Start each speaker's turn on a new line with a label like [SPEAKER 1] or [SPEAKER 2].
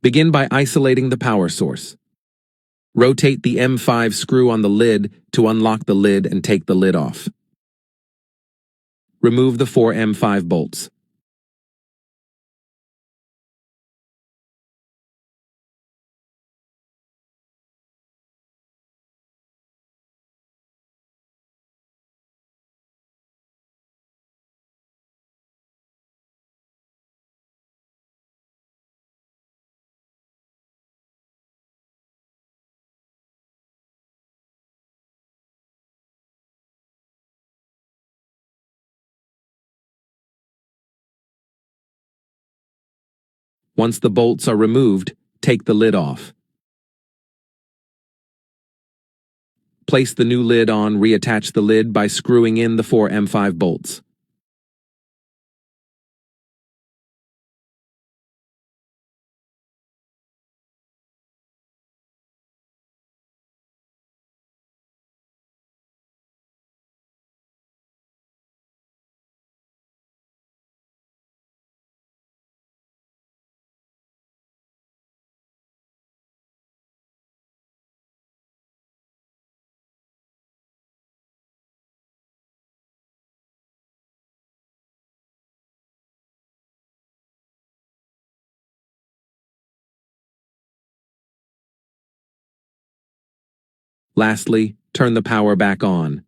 [SPEAKER 1] Begin by isolating the power source. Rotate the M5 screw on the lid to unlock the lid and take the lid off. Remove the 4 M5 bolts. Once the bolts are removed, take the lid off. Place the new lid on, reattach the lid by screwing in the 4 M5 bolts. Lastly, turn the power back on.